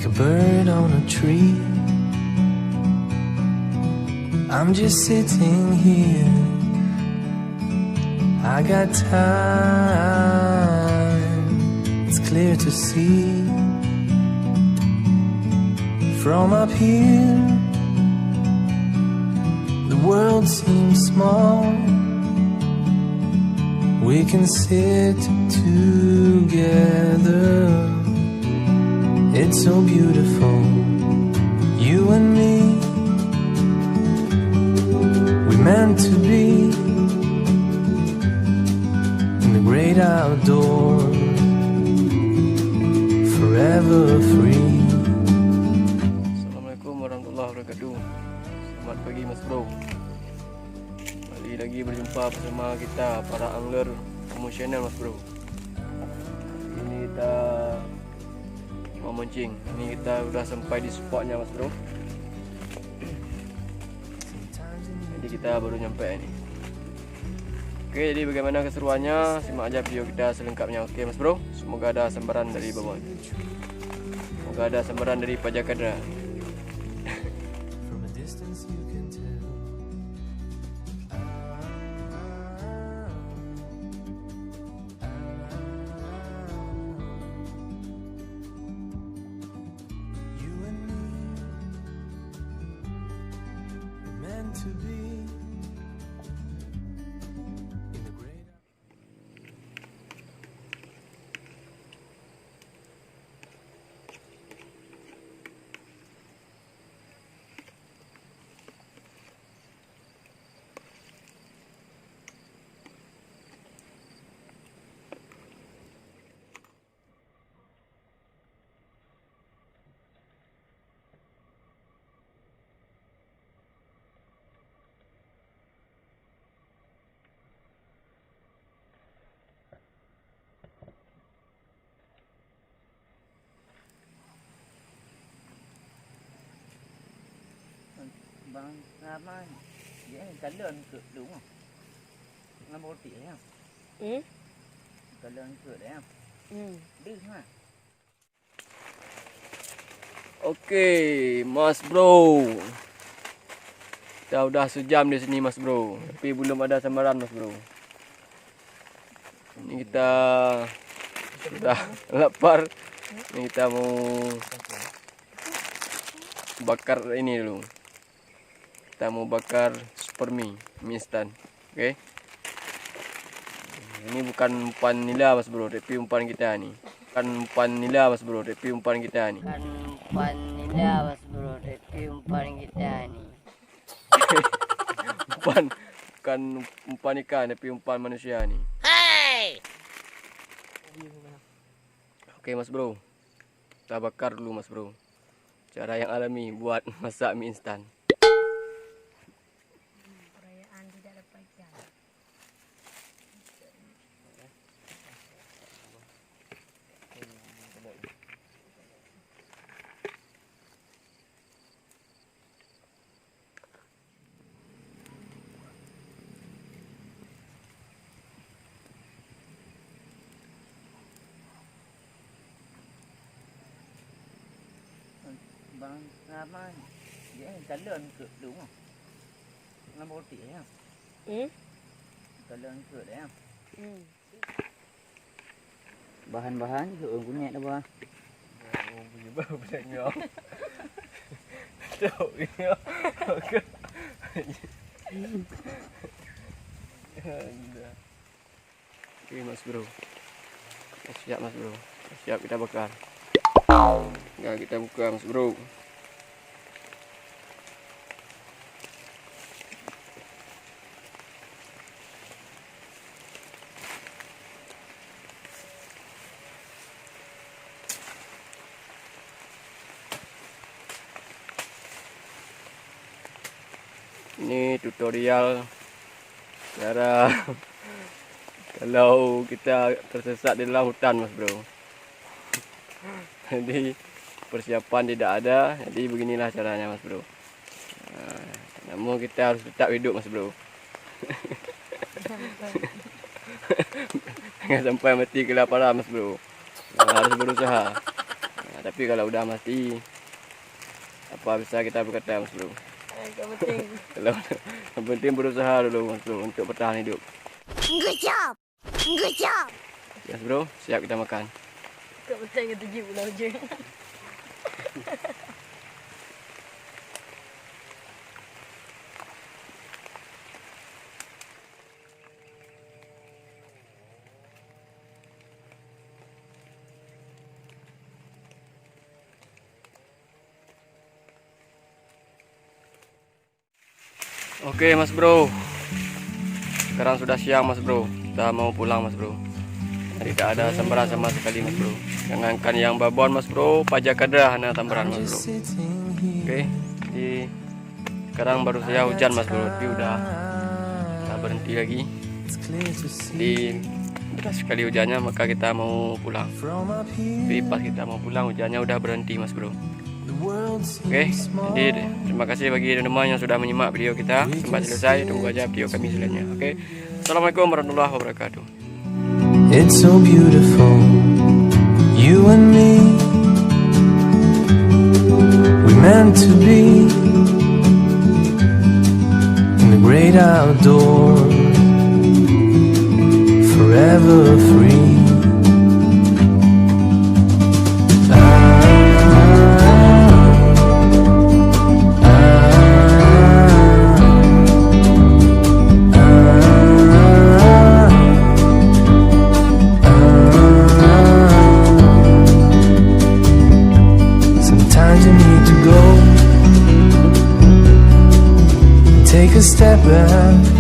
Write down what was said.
a bird on a tree. I'm just sitting here. I got time. It's clear to see from up here. The world seems small. We can sit together. It's so beautiful, you and me. We meant to be in the great outdoors, forever free. Assalamualaikum warahmatullahi wabarakatuh. Selamat pagi Mas Bro. Kembali lagi berjumpa bersama kita para angler emosional Mas Bro. Ini kita mau mancing. Ini kita udah sampai di spotnya Mas Bro. Jadi kita baru nyampe ini. Oke, jadi bagaimana keseruannya? Simak aja video kita selengkapnya. Oke Mas Bro, semoga ada sambaran dari bawah. Semoga ada sambaran dari Pak Jakadra. From a distance you can tell. You and me were meant to be in the great. Vâng, mai dễ cắn lợn cửa đúng không? Nó một tỷ đấy không? Ừ. Cắn lợn cửa đấy không? Ừ. Đi mà. Oke, Mas Bro. Kita udah sejam di sini Mas Bro, tapi belum ada sambaran Mas Bro. Ini kita sudah lapar. Ini kita mau bakar ini dulu. Kita mau bakar super mie instan. Oke. Ini bukan umpan nila Mas Bro, tapi umpan kita nih. Bukan umpan nila Mas Bro, tapi umpan kita nih. Kan umpan nila Mas Bro, tapi umpan kita nih. Bukan umpan ikan, tapi umpan manusia nih. Hey! Oke Mas Bro, kita bakar dulu Mas Bro. Cara yang alami buat masak mie instan. Perayaan tidak dapat jalan. Vâng, mai dễ cắn lợn cửa đúng không? Nó một tỷ đấy không? Ừ. Cắn lợn cửa đấy không? Ừ. Bahan-bahan hưởng cũng nhẹ đâu ba. Punya bau pedangnya. Tahu ini. Oke Mas Bro. Siap Mas Bro. Siap kita bakar. Enggak kita buka Mas Bro. Ini tutorial cara kalau kita tersesat di dalam hutan Mas Bro. Jadi persiapan tidak ada, jadi beginilah caranya Mas Bro. Namun kita harus tetap hidup Mas Bro. Jangan sampai mati kelaparan Mas Bro. Harus berusaha. Tapi kalau udah mati, apa bisa kita berkata Mas Bro? Yang penting. Kalau yang penting berusaha dulu Mas Bro untuk bertahan hidup. Good job. Good job. Yes Bro, siap kita makan. Yang penting itu je pulau je. Oke Mas Bro, sekarang sudah siang Mas Bro, kita mau pulang Mas Bro. Tidak ada sambaran sama sekali Mas Bro. Jangankan yang babon Mas Bro, pajak ada hanya sambaran Mas Bro. Oke, jadi sekarang baru saja hujan Mas Bro, tapi udah berhenti lagi. Jadi deras sekali hujannya, maka kita mau pulang. Tapi pas kita mau pulang hujannya udah berhenti Mas Bro. Oke, jadi terima kasih bagi teman-teman yang sudah menyimak video kita sampai selesai. Tunggu aja video kami selanjutnya. Oke, assalamualaikum warahmatullahi wabarakatuh. It's so beautiful, you and me. We meant to be in the great outdoors, forever free. Sometimes you need to go and take a step back